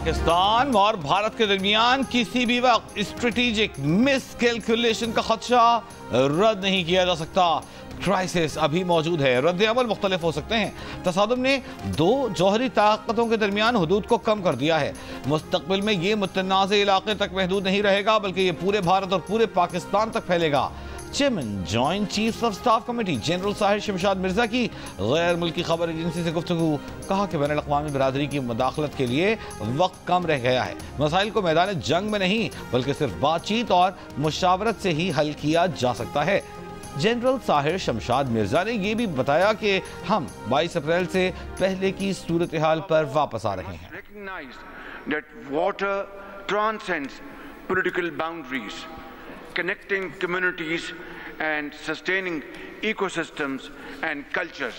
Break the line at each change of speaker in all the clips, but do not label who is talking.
पाकिस्तान और भारत के दरमियान किसी भी वक्त स्ट्रेटेजिक मिसकैलकुलेशन का खदशा रद्द नहीं किया जा सकता। क्राइसिस अभी मौजूद है, रद्द अमल मुख्तलिफ हो सकते हैं। तसादुम ने दो जौहरी ताकतों के दरमियान हुदूद को कम कर दिया है। मुस्तकबिल में ये मुतनाज़ इलाके तक महदूद नहीं रहेगा, बल्कि ये पूरे भारत और पूरे पाकिस्तान तक फैलेगा। Chairman joint chiefs of staff committee general Sahir Shamshad Mirza की गैर मुल्की खबर एजेंसी से गुफ्तगू, कहा कि बैनुल अक़वामी बरादरी की मुदाखलत के लिए वक्त कम रह गया है। मसाइल को मैदान जंग में नहीं बल्कि सिर्फ बातचीत और मुशावरत से ही हल किया जा सकता है। जनरल साहिर शमशाद मिर्जा ने यह भी बताया कि हम 22 अप्रैल से पहले की सूरत हाल पर वापस आ रहे हैं।
Connecting communities and sustaining ecosystems and cultures.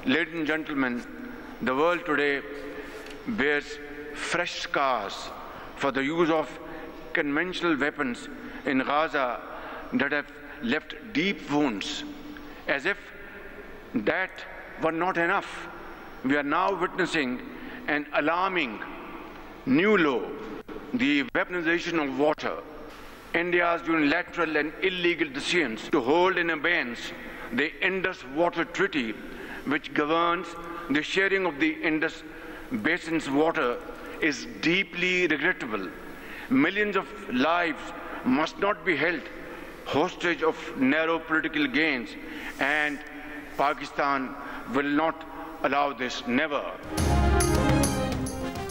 Ladies and gentlemen, the world today bears fresh scars for the use of conventional weapons in Gaza that have left deep wounds. As if that were not enough, we are now witnessing an alarming new law, the weaponization of water. India's unilateral and illegal decisions to hold in abeyance the Indus Water Treaty, which governs the sharing of the Indus Basin's water, is deeply regrettable. Millions of lives must not be held hostage of narrow political gains, and Pakistan will not allow this, never.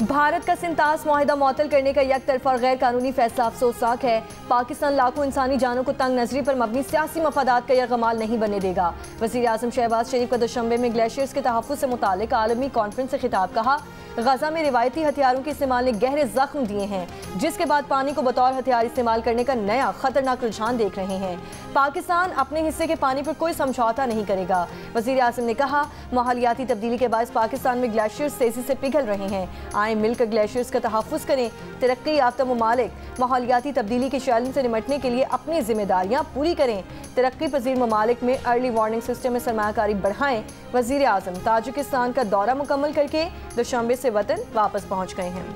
Bharat का सिंतास मुआहिदा मुअत्तल करने का एक तरफा और गैर कानूनी फैसला अफसोसनाक है। पाकिस्तान लाखों इंसानी जानों को तंग नजरी पर मबनी सियासी मफादात का यरगमाल नहीं बनने देगा। वज़ीर आज़म शहबाज शरीफ का दुशंबे में ग्लेशियर्स के तहफ़्फ़ुज़ से मुताल्लिक़ आलमी कॉन्फ्रेंस से खिताब, कहा गजा में रिवायती हथियारों के इस्तेमाल ने गहरे जख्म दिए हैं, जिसके बाद पानी को बतौर हथियार इस्तेमाल करने का नया खतरनाक रुझान देख रहे हैं। पाकिस्तान अपने हिस्से के पानी पर कोई समझौता नहीं करेगा। वज़ीर आज़म ने कहा माहौलियाती तब्दीली के बायस पाकिस्तान में ग्लेशियर्स तेजी से पिघल रहे हैं। आए मिलकर ग्लेशियर्स का तहफ़्फ़ुज़ करें। तरक्की याफ्ता ममालिक माहौलियाती तब्दीली के चैलेंज से निमटने के लिए अपनी जिम्मेदारियाँ पूरी करें। तरक्की पजीर ममालिक में अर्ली वार्निंग सिस्टम में सरमायाकारी बढ़ाएं। वज़ीर आज़म ताजिकिस्तान का दौरा मुकम्मल करके दुशंबे से वतन वापस पहुँच गए हैं।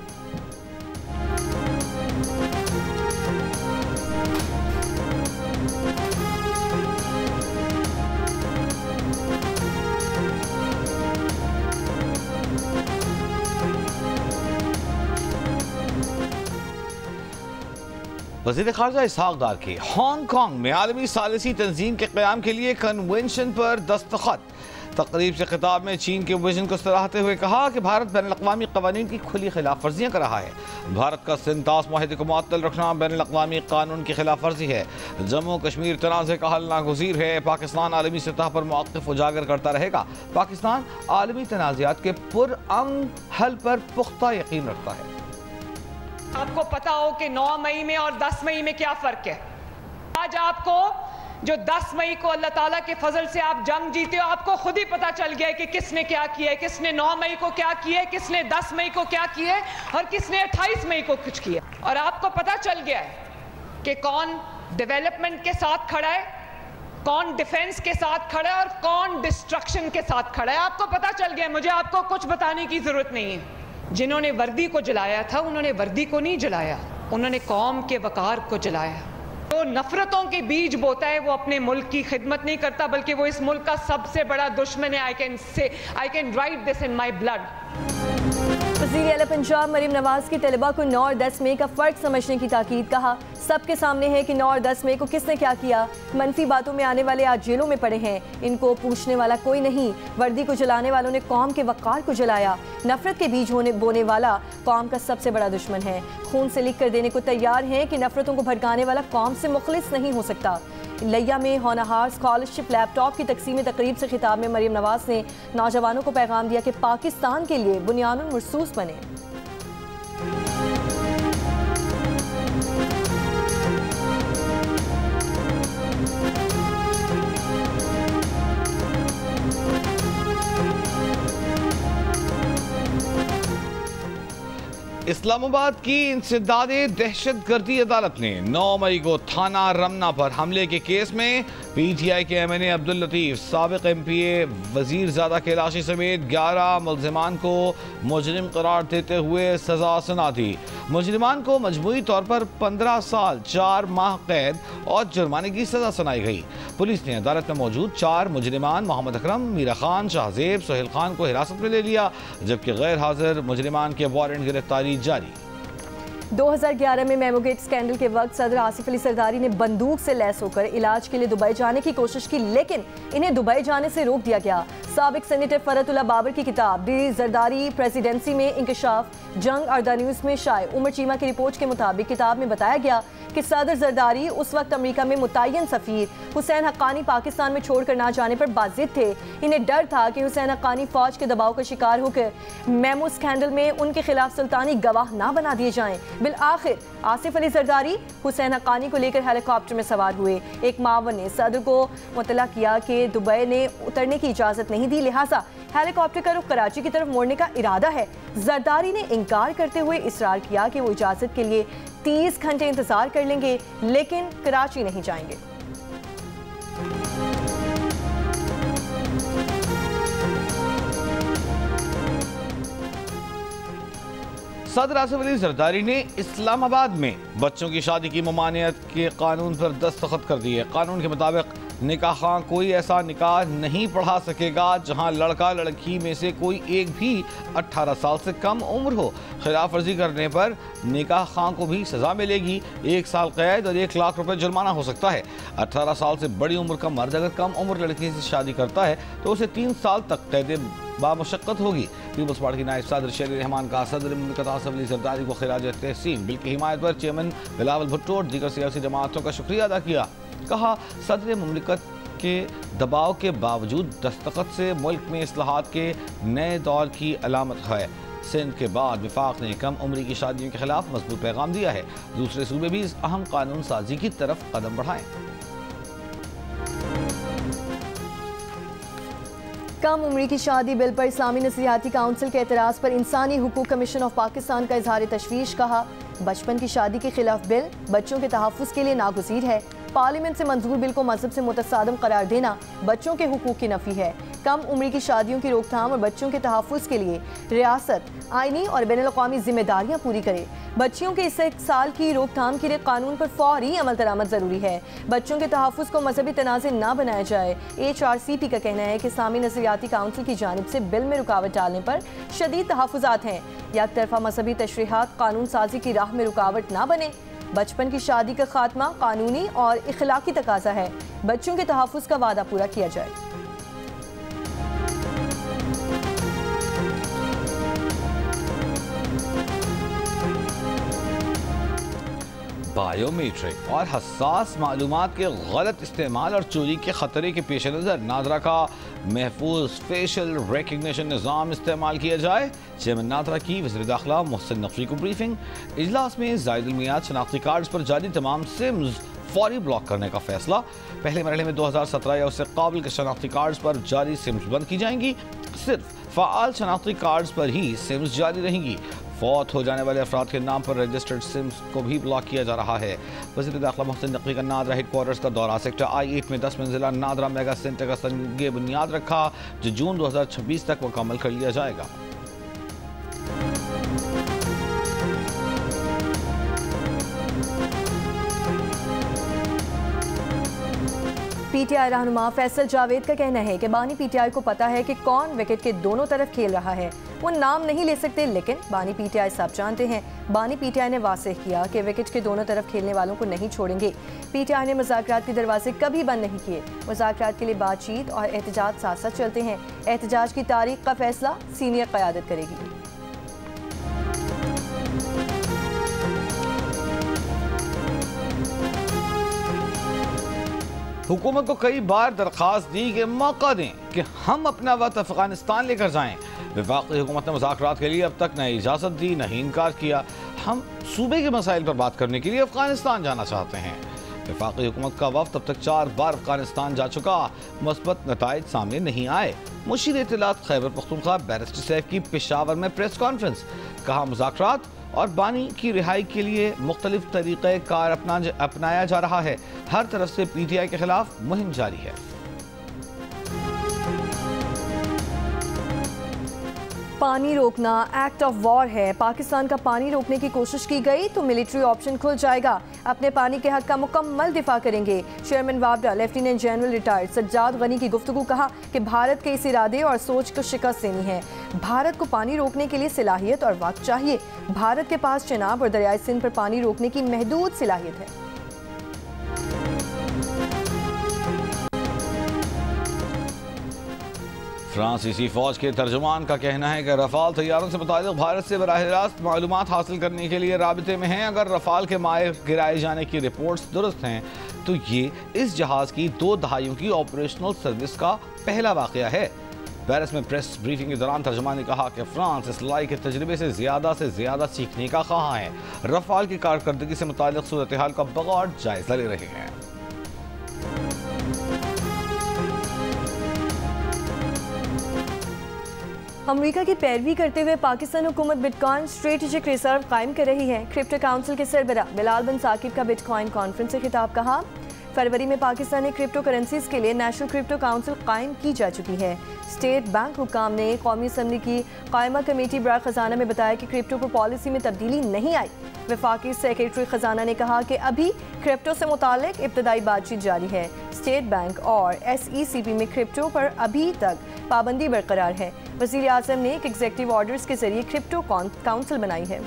वज़ीर ख़ारजा इसहाक़ डार के हांगकांग में आलमी सालिसी तंजीम के क़याम के लिए कन्वेंशन पर दस्तखत। तकरीब से खिताब में चीन के विजन को सराहते हुए कहा कि भारत बैनुल अक़वामी क़वानीन की खुली खिलाफ वर्जियाँ कर रहा है। भारत का सिंतास मुआहिदे को मुअत्तल रखना बैनुल अक़वामी कानून की खिलाफ वर्जी है। जम्मू कश्मीर तनाज़े का हल नागुज़ीर है। पाकिस्तान आलमी सतह पर मौक़िफ़ उजागर करता रहेगा। पाकिस्तान आलमी तनाज़ात के पुरअमन हल पर पुख्ता यकीन रखता है।
आपको पता हो कि 9 मई में और 10 मई में क्या फ़र्क है। आज आपको जो 10 मई को अल्लाह ताला के फजल से आप जंग जीते हो, आपको खुद ही पता चल गया है कि किसने क्या किया है, किसने 9 मई को क्या किया है, किसने 10 मई को क्या किया है और किसने 28 मई को कुछ किया। और आपको पता चल गया है कि कौन डेवलपमेंट के साथ खड़ा है, कौन डिफेंस के साथ खड़ा है और कौन डिस्ट्रक्शन के साथ खड़ा है। आपको पता चल गया। मुझे आपको कुछ बताने की जरूरत नहीं है। जिन्होंने वर्दी को जलाया था उन्होंने वर्दी को नहीं जलाया, उन्होंने कौम के वकार को जलाया। जो नफरतों के बीज बोता है वो अपने मुल्क की खिदमत नहीं करता, बल्कि वो इस मुल्क का सबसे बड़ा दुश्मन है। I can write this in my blood.
वज़ीर आला पंजाब मरीम नवाज की तलबा को 9 और 10 मई का फ़र्क समझने की ताकीद, कहा सबके सामने है कि 9 और 10 मई को किसने क्या किया। मनफी बातों में आने वाले आज जेलों में पड़े हैं, इनको पूछने वाला कोई नहीं। वर्दी को जलाने वालों ने कौम के वक़ार को जलाया। नफरत के बीज बोने वाला कौम का सबसे बड़ा दुश्मन है। खून से लिख कर देने को तैयार हैं कि नफरतों को भड़काने वाला कौम से मुखलिस नहीं हो सकता। लिया में होनहार स्कॉलरशिप लैपटॉप की तकसीम तकरीब से खिताब में मरीम नवाज ने नौजवानों को पैगाम दिया कि पाकिस्तान के लिए बुनियादुल मरसूस बने।
इस्लामाबाद की इंसदादे दहशतगर्दी अदालत ने 9 मई को थाना रमना पर हमले के केस में PTI के MNA अब्दुल लतीफ, साबिक MPA वजीरजादा कैलाशी समेत 11 मुल्जिमान को मुजरिम करार देते हुए सजा सुना दी। मुजरिमान को मजमूई तौर पर 15 साल 4 माह कैद और जुर्माने की सजा सुनाई गई। पुलिस ने अदालत में मौजूद 4 मुजरिमान मोहम्मद अकरम, मीरा खान, शाहजेब, सोहेल खान को हिरासत में ले लिया, जबकि गैर हाजिर मुजरिमान के वारंट गिरफ्तारी जारी।
2011 में मेमोगेट स्कैंडल के वक्त सदर आसिफ अली जरदारी ने बंदूक से लैस होकर इलाज के लिए दुबई जाने की कोशिश की, लेकिन इन्हें दुबई जाने से रोक दिया गया। साबिक सेनेटर फरतुल्ला बाबर की किताब दी जरदारी प्रेसिडेंसी में इंकशाफ जंग और द न्यूज़ में शाये उमर चीमा की रिपोर्ट के मुताबिक किताब में बताया गया कि सदर जरदारी उस वक्त अमेरिका में मुतय्यन सफीर हुसैन हक्कानी पाकिस्तान में छोड़कर ना जाने पर बाजिद थे। इन्हें डर था कि हुसैन हक्कानी फौज के दबाव का शिकार होकर मेमो स्कैंडल में उनके खिलाफ सुल्तानी गवाह ना बना दिए जाएं। बिल आखिर आसिफ अली जरदारी हुसैन हक्कानी को लेकर हेलीकॉप्टर में सवार हुए। एक मावन ने सदर को मुतला किया कि दुबई ने उतरने की इजाज़त नहीं दी, लिहाजा हेलीकॉप्टर का रुख कराची की तरफ मोड़ने का इरादा है। जरदारी ने इनकार करते हुए इसरार किया कि वो इजाज़त के लिए 30 घंटे इंतजार कर लेंगे, लेकिन कराची नहीं जाएंगे।
सदर आसिफ अली जरदारी ने इस्लामाबाद में बच्चों की शादी की ममानियत के कानून पर दस्तखत कर दिए। कानून के मुताबिक निकाह कोई ऐसा निकाह नहीं पढ़ा सकेगा जहां लड़का लड़की में से कोई एक भी 18 साल से कम उम्र हो। खिलाफ वर्जी करने पर निकाह को भी सजा मिलेगी, 1 साल कैद और 1 लाख रुपए जुर्माना हो सकता है। 18 साल से बड़ी उम्र का मर्द अगर कम उम्र लड़की से शादी करता है तो उसे 3 साल तक कैद बामुशक्कत होगी। पीपल्स पार्टी के नायब सदर शेर रहमान का सदर मुमलिकत आसिफ अली जरदारी को खिराज तहसीन बिल की हिमायत पर चेयरमैन बिलावल भुट्टो और दीगर सियासी जमातों का शुक्रिया अदा किया। कहा, सदर मुमलिकत के दबाव के बावजूद दस्तखत से मुल्क में इस्लाहात के नए दौर की अलामत है। सिंध के बाद विफाक ने कम उम्री की शादियों के खिलाफ मजबूत पैगाम दिया है। दूसरे सूबे भी इस अहम कानून साजी की तरफ कदम बढ़ाएं।
कम उम्री की शादी बिल पर इस्लामी नसीहती काउंसिल के एतराज़ पर इंसानी हुकूक कमीशन ऑफ पाकिस्तान का इजहार तशवीश। कहा, बचपन की शादी के खिलाफ बिल बच्चों के तहफ़्फ़ुज़ के लिए नागुज़ीर है। पार्लियामेंट से मंजूर बिल को मजहब से मुतसादम करार देना बच्चों के हुकूक की नफ़ी है। कम उम्री की शादियों की रोकथाम और बच्चों के तहफ़्फ़ुज़ के लिए रियासत आइनी और बैनुल-अक़वामी जिम्मेदारियाँ पूरी करे। बच्चियों के इस 1 साल की रोकथाम के लिए कानून पर फौरी अमल दरामद ज़रूरी है। बच्चों के तहफ़्फ़ुज़ को मजहबी तनाज़े न बनाया जाए। HRCP का कहना है कि इस्लामी नज़रियाती काउंसिल की जानिब से बिल में रुकावट डालने पर शदीद तहफ़्फ़ुज़ात हैं। यकतरफ़ा मजहबी तशरीहात कानून साजी की राह में रुकावट न बने। बचपन की शादी का खात्मा कानूनी और इखलाकी तकाज़ा है। बच्चों के तहफ़्फ़ुज़ का वादा पूरा किया जाए।
बायोमेट्रिक और हसास मालूमात के गलत इस्तेमाल और चोरी के खतरे के पेश नज़र नादरा का महफूज फेशियल रिकग्निशन निज़ाम इस्तेमाल किया जाए। चेयरमैन नादरा की वज़ीर दाखिला मोहसिन नकवी को ब्रीफिंग। इजलास में ज़ायदुल मियाद शनाख्ती कार्ड पर जारी तमाम सिम्स फौरी ब्लॉक करने का फैसला। पहले मरहले में 2017 या उससे काबिल के शनाख्ती कार्ड पर जारी सिम्स बंद की जाएंगी। सिर्फ फ़ाल शनाख्ती कार्ड पर ही सिम्स जारी रहेंगी। फौत हो जाने वाले अफराद के नाम पर रजिस्टर्ड सिम्स को भी ब्लॉक किया जा रहा है। वज़ीर दाखिला मोहसिन नकवी का नादरा हेडक्वार्टर्स का दौरा। सेक्टर I-8 में 10 मंजिला नादरा मेगा सेंटर का संग बुनियाद रखा, जो जून 2026 तक मुकम्मल कर लिया जाएगा।
PTI रहनुमा फैसल जावेद का कहना है कि बानी PTI को पता है कि कौन विकेट के दोनों तरफ खेल रहा है। वो नाम नहीं ले सकते, लेकिन बानी PTI सब जानते हैं। बानी PTI ने वाज़ेह किया कि विकेट के दोनों तरफ खेलने वालों को नहीं छोड़ेंगे। PTI ने मुज़ाकरात के दरवाजे कभी बंद नहीं किए। मुज़ाकरात के लिए बातचीत और एहतजाज साथ साथ चलते हैं। एहतजाज की तारीख का फैसला सीनियर क़यादत करेगी।
हुकूमत को कई बार दरख्वास्त दी कि मौका दें कि हम अपना वक्त अफगानिस्तान लेकर जाएं। वफाकी हुकूमत ने मुज़ाकरात के लिए अब तक न इजाज़त दी न ही इनकार किया। हम सूबे के मसाइल पर बात करने के लिए अफगानिस्तान जाना चाहते हैं। वफाकी हुकूमत का वफ्द अब तक 4 बार अफगानिस्तान जा चुका, मुस्बत नताइज सामने नहीं आए। मुशीर इत्तलात खैबर पख्तूनख्वा बैरिस्टर सैफ की पेशावर में प्रेस कॉन्फ्रेंस। कहा, मुज़ाकरात और बानी की रिहाई के लिए मुख्तलिफ तरीक़ेकार अपनाया जा रहा है। हर तरफ से PTI के खिलाफ मुहिम जारी है।
पानी रोकना एक्ट ऑफ वॉर है। पाकिस्तान का पानी रोकने की कोशिश की गई तो मिलिट्री ऑप्शन खुल जाएगा। अपने पानी के हक का मुकम्मल दिफा करेंगे। चेयरमैन वाबडा lieutenant general retired Sajjad Ghani की गुफ्तगू। कहा कि भारत के इस इरादे और सोच को शिकस्त देनी है। भारत को पानी रोकने के लिए सलाहियत और वक्त चाहिए। भारत के पास चेनाब और दरियाई सिंध पर पानी रोकने की महदूद सलाहियत है।
फ्रांसीसी फौज के तर्जुमान का कहना है कि रफाल तैयारों से मुताल्लिक़ भारत से बराह रास्त मालूमात हासिल करने के लिए राबिते में हैं। अगर रफाल के माए गिराए जाने की रिपोर्ट्स दुरुस्त हैं तो ये इस जहाज़ की 2 दहाइयों की ऑपरेशनल सर्विस का पहला वाक़या है। पेरिस में प्रेस ब्रीफिंग के दौरान तर्जुमान ने कहा कि फ्रांस इस लड़ाई के तजर्बे से ज़्यादा सीखने का ख्वाह है। रफाल की कारकर्दगी से मुताल्लिक़ सूरत हाल का बगौर जायज़ा ले रहे हैं।
अमेरिका की पैरवी करते हुए पाकिस्तान हुकूमत बिटकॉइन स्ट्रेटेजिक रिजर्व कायम कर रही है। क्रिप्टो काउंसिल के सरबराह बिलाल बिन साकिब का बिटकॉइन कॉन्फ्रेंस से खिताब। कहा फरवरी में पाकिस्तान में क्रिप्टो करेंसीज के लिए नेशनल क्रिप्टो काउंसिल कायम की जा चुकी है। स्टेट बैंक हुकाम ने कौमी असम्बली की कायमा कमेटी बराए खजाना में बताया कि क्रिप्टो पर पॉलिसी में तब्दीली नहीं आई। वफाकी सेक्रेटरी खजाना ने कहा कि अभी क्रिप्टो से मुताल्लिक इब्तदाई बातचीत जारी है। स्टेट बैंक और SECP में क्रिप्टो पर अभी तक पाबंदी बरकरार है। वज़ीर आज़म ने एक एग्जीक्यूटिव ऑर्डर्स के जरिए क्रिप्टो काउंसिल बनाई है।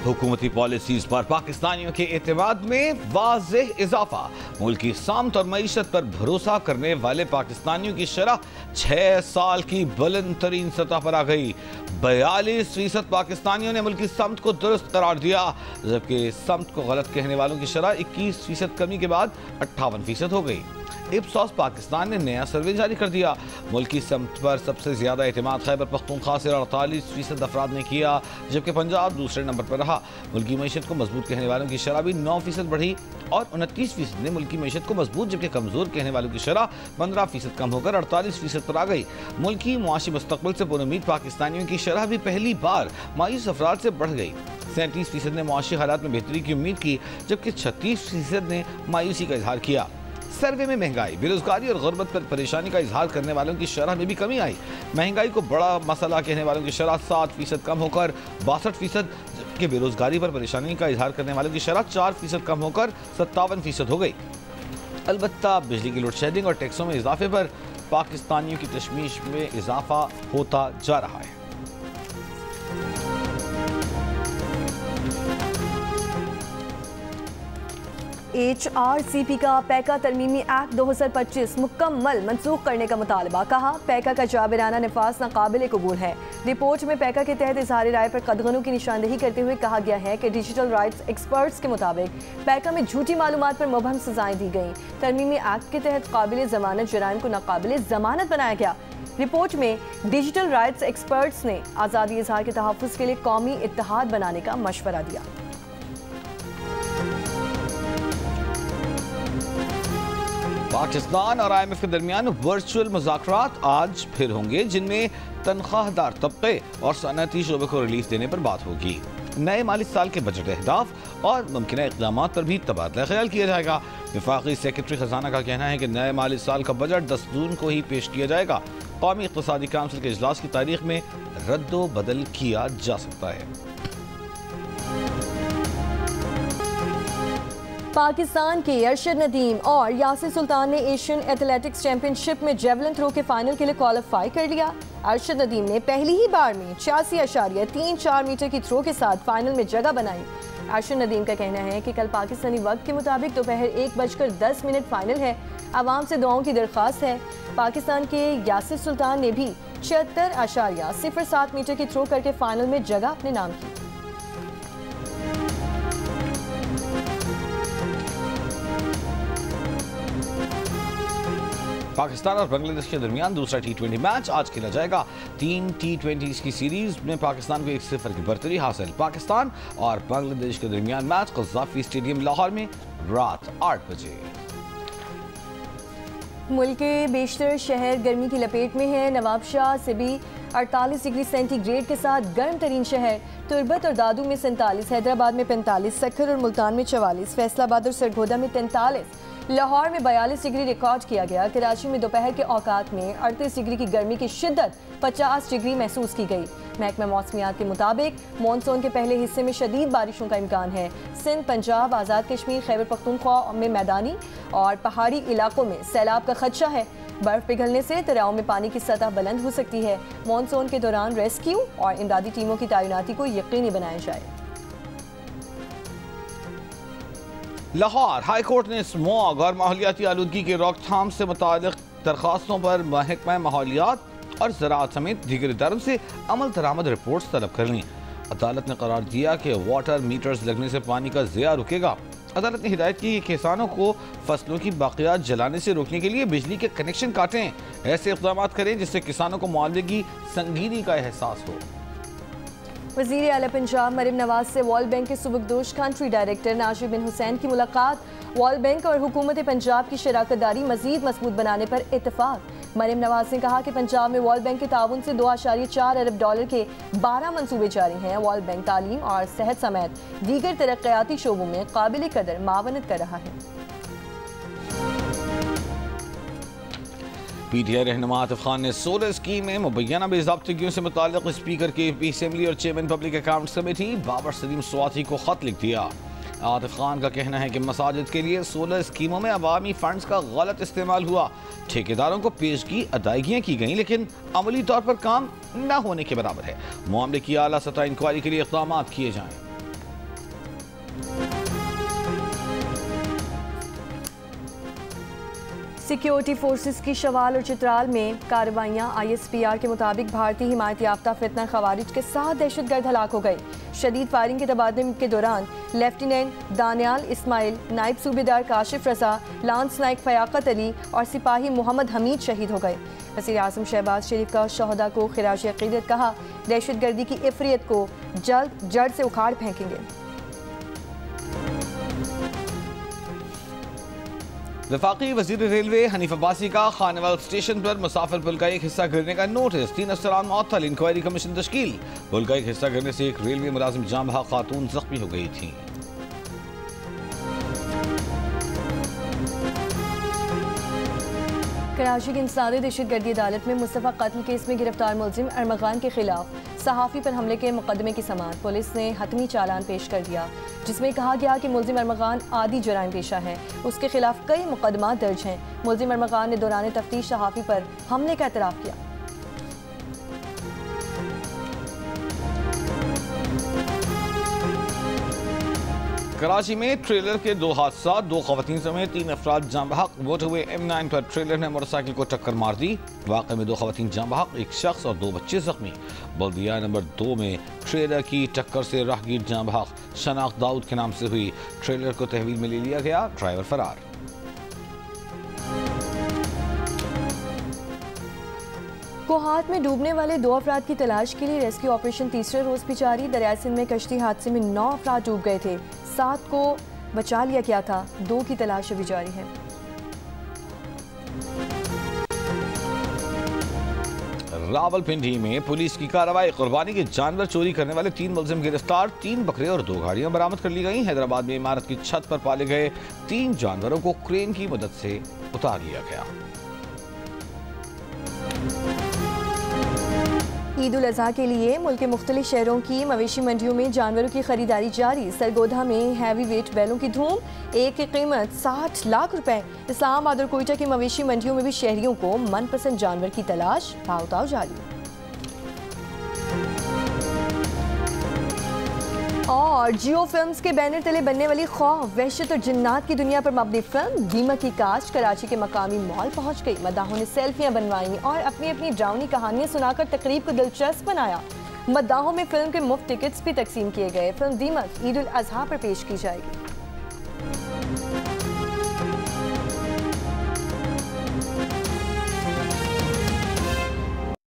हुकूमती पॉलिसीज पर पाकिस्तानियों के एतमाद में वाज़ेह इजाफा। मुल्क की सामत और मईशत पर भरोसा करने वाले पाकिस्तानियों की शरह 6 साल की बुलंद तरीन सतह पर आ गई। 42% पाकिस्तानियों ने मुल्क की समत को दुरुस्त करार दिया, जबकि समत को गलत कहने वालों की शरह 21% कमी के बाद 58% हो गई। इप्सॉस पाकिस्तान ने नया सर्वे जारी कर दिया। मुल्क की समत पर सबसे ज्यादा एतमाद खैबर पख्तूनख्वा से 48% अफराद ने किया, जबकि पंजाब दूसरे नंबर पर रहा। मुल्क की मीशत को मजबूत कहने वालों की शरह भी 9% बढ़ी और 29% ने मुल्क की मीशत को मजबूत, जबकि कमजोर कहने वालों की शरह 15% कम होकर 48% पर आ गई। मुल्क की मुआशी मुस्तकबिल से पुरुमीद पाकिस्तानियों की शरह भी पहली बार मायूस अफराद से बढ़ गई। 37% ने मुआशी हालात में बेहतरी की उम्मीद की, जबकि 36% ने मायूसी का इजहार किया। सर्वे में महंगाई, बेरोजगारी और गुर्बत पर परेशानी का इजहार करने वालों की शरह में भी कमी आई। महंगाई को बड़ा मसला कहने वालों की शरह 7% कम होकर 62%, जबकि बेरोजगारी पर परेशानी का इजहार करने वालों की शरह 4% कम होकर 57% हो गई। अलबत्ता बिजली की लोड शेडिंग और टैक्सों में इजाफे पर पाकिस्तानियों की तशवीश में इजाफा होता जा रहा है।
HRCP का पैका तरमीमी एक्ट 2025 मुकम्मल मनसूख करने का मुतालबा। कहा पैका का जाबिराना नफाज नाकाबिल कबूल है। रिपोर्ट में पैका के तहत इजहार राय पर कदगनों की निशानदेही करते हुए कहा गया है कि डिजिटल राइट्स एक्सपर्ट्स के मुताबिक पैका में झूठी मालूमात पर मुबहम सजाएं दी गई। तरमीमी एक्ट के तहत काबिल जमानत जराइम को नाकाबिल जमानत बनाया गया। रिपोर्ट में डिजिटल राइट्स एक्सपर्ट्स ने आज़ादी इजहार के तहफ़्फ़ुज़ के लिए कौमी इत्तेहाद बनाने का मशवरा दिया।
पाकिस्तान और IMF के दरमियान वर्चुअल मुज़ाकरात आज फिर होंगे, जिनमें तनख्वाहदार तबके और सनअती शोबे को रिलीफ देने पर बात होगी। नए माली साल के बजट अहदाफ और मुमकिन इक़दाम पर भी तबादला ख्याल किया जाएगा। वफाकी सेक्रेटरी खजाना का कहना है कि नए माली साल का बजट 10 जून को ही पेश किया जाएगा। कौमी इक़्तिसादी काउंसिल के इजलास की तारीख में रद्दो बदल किया जा सकता है।
पाकिस्तान के अरशद नदीम और यासिर सुल्तान ने एशियन एथलेटिक्स चैंपियनशिप में जेवलिन थ्रो के फाइनल के लिए क्वालिफाई कर लिया। अरशद नदीम ने पहली ही बार में 86.34 मीटर की थ्रो के साथ फाइनल में जगह बनाई। अरशद नदीम का कहना है कि कल पाकिस्तानी वक्त के मुताबिक दोपहर 1:10 फाइनल है। आवाम से दुआओं की दरख्वास्त है। पाकिस्तान के यासिर सुल्तान ने भी 76.07 मीटर की थ्रो करके फाइनल में जगह अपने नाम की।
पाकिस्तान और बांग्लादेश के दरमियान दूसरा T20 मैच आज खेला जाएगा। 3 T20 की सीरीज में पाकिस्तान को 1-0 की बर्तरी हासिल। पाकिस्तान और बांग्लादेश के दरमियान मैच क़ज़ाफ़ी स्टेडियम लाहौर में रात 8 बजे।
मुल्क के बेशतर शहर गर्मी की लपेट में है। नवाबशाह से भी 48 डिग्री सेंटीग्रेड के साथ गर्म तरीन शहर। तुर्बत और दादू में 47, हैदराबाद में 45, सक्खर और मुल्तान में 44, फैसलाबाद और सरगोदा में 43, लाहौर में 42 डिग्री रिकॉर्ड किया गया। कराची में दोपहर के औकात में 38 डिग्री की गर्मी की शिद्दत 50 डिग्री महसूस की गई। महकमा मौसमियात के मुताबिक मानसून के पहले हिस्से में शदीद बारिशों का इम्कान है। सिंध, पंजाब, आज़ाद कश्मीर, खैबर पख्तूनख्वा में मैदानी और पहाड़ी इलाकों में सैलाब का खदशा है। बर्फ पिघलने से दरियाओं में पानी की सतह बुलंद हो सकती है। मानसून के दौरान रेस्क्यू और इमदादी टीमों की तैनाती को यकीनी बनाया जाए।
लाहौर हाई कोर्ट ने स्मॉग और माहौलियाती आलूदगी की रोकथाम से मुताल्लिक दरखास्तों पर महकमा माहौलियात और ज़राअत समेत दीगर इदारों से अमल दरामद रिपोर्ट्स तलब कर लीं। अदालत ने करार दिया कि वाटर मीटर्स लगने से पानी का ज़िया रुकेगा। अदालत ने हिदायत की कि किसानों को फसलों की बाक़ियात जलाने से रोकने के लिए बिजली के कनेक्शन काटें। ऐसे इक़दाम करें जिससे किसानों को मुआवजे की संगीनी का एहसास हो।
वज़ीर आला पंजाब मरियम नवाज से वर्ल्ड बैंक के सुबकदोश कंट्री डायरेक्टर नाजिर बिन हुसैन की मुलाकात। वर्ल्ड बैंक और हुकूमत पंजाब की शराकत दारी मज़ीद मजबूत बनाने पर इत्तफाक। मरियम नवाज ने कहा कि पंजाब में वर्ल्ड बैंक के ताउन से $2.4 अरब के 12 मनसूबे जारी हैं। वर्ल्ड बैंक तालीम और सेहत समेत दीगर तरक्याती शोबों में काबिल कदर मावनत कर रहा है।
PTI रहनुमा आतिफ खान ने सोलर स्कीम में मुबैना बेज़ाब्तगियों से मुताल्लिक़ स्पीकर के असेंबली और chairman public accounts committee Babar Saleem Swati को खत लिख दिया। आतिफ खान का कहना है कि मसाजिद के लिए सोलर स्कीमों में अवामी फंड्स का गलत इस्तेमाल हुआ। ठेकेदारों को पेशगी अदायगियाँ की गईं लेकिन अमली तौर पर काम न होने के बराबर है। मामले की आला सतह इंक्वायरी के लिए इक़दाम किए जाएँ।
सिक्योरिटी फोर्सेस की शवाल और चित्राल में कार्रवाइयाँ। ISPR के मुताबिक भारतीय हिमायत याफ्ता फितना खवारिज के 7 दहशतगर्द हलाक हो गए। शदीद फायरिंग के तबादले के दौरान लेफ्टिनेंट दानियाल इस्माइल, नायब सूबेदार काशिफ रजा, लांस नाइक फयाकत अली और सिपाही मोहम्मद हमीद शहीद हो गए। वज़ीर आज़म शहबाज शरीफ का शहदा को खिराज अक़ीदत कहा, दहशतगर्दी की इफ़रियत को जल्द जड़ से उखाड़ फेंकेंगे।
वफाकी वज़ीर रेलवे हनीफ अब्बासी का खानेवाल स्टेशन पर मुसाफिर पुल का एक हिस्सा गिरने का नोटिस। 3 अफसरान मुअत्तल, इंक्वायरी कमीशन तश्कील। पुल का एक हिस्सा गिरने से एक रेलवे मुलाजिम जाँ बहक खातून जख्मी हो गई थी।
कराची की इंसदादी दहशतगर्दी अदालत में मुस्तफ़ा कत्ल केस में गिरफ्तार मुलजिम अरमगान के खिलाफ सहाफ़ी पर हमले के मुकदमे की समाअत। पुलिस ने हतमी चालान पेश कर दिया जिसमें कहा गया कि मुलजिम अरमगान आदि जराइम पेशा है। उसके खिलाफ कई मुकदमा दर्ज हैं। मुलजिम अरमगान ने दौरान तफ्तीश सहाफ़ी पर हमले का एतराफ़ किया।
कराची में ट्रेलर के 2 हादसा, 2 खवातीन समेत 3 अफराद जाँ बहक। मोटरवे M9 पर ट्रेलर ने मोटरसाइकिल को टक्कर मार दी। वाक़े में 2 खवातीन जाँ बहक, 1 शख्स और 2 बच्चे जख्मी। बल्दिया नंबर 2 में ट्रेलर की टक्कर से राहगीर जाँ बहक। शनाख्त दाऊद के नाम से हुई। ट्रेलर को तहवील में ले लिया गया, ड्राइवर फरार।
कोहात में डूबने वाले 2 अफराद की तलाश के लिए रेस्क्यू ऑपरेशन तीसरे रोज भी जारी। दरिया सिंध में कश्ती हादसे में 9 अफराद डूब गए थे, 7 को बचा लिया गया था, 2 की तलाश अभी जारी है।
रावलपिंडी में पुलिस की कार्रवाई। कुर्बानी के जानवर चोरी करने वाले 3 मुलजिम गिरफ्तार। 3 बकरे और 2 गाड़ियां बरामद कर ली गई। हैदराबाद में इमारत की छत पर पाले गए 3 जानवरों को क्रेन की मदद से उतार लिया गया।
ईद उल अज़हा के लिए मुल्क के मुख्तलिफ शहरों की मवेशी मंडियों में जानवरों की खरीदारी जारी। सरगोधा में हैवी वेट बैलों की धूम, एक की कीमत 60 लाख रुपए। इस्लामाबाद और कोयटा की मवेशी मंडियों में भी शहरियों को मनपसंद जानवर की तलाश, भाव-ताव जारी। और जियो फिल्म्स के बैनर तले बनने वाली खौफ, वहशत और जिन्नात की दुनिया पर मबनी फिल्म दीमक की कास्ट कराची के मकामी मॉल पहुंच गई। मद्दाहों ने सेल्फियां बनवाई और अपनी अपनी ड्राउनी कहानियां सुनाकर तकरीब को दिलचस्प बनाया। मद्दाहों में फिल्म के मुफ्त टिकट्स भी तकसीम किए गए। फिल्म दीमक ईद उल अज़हा पर पेश की जाएगी।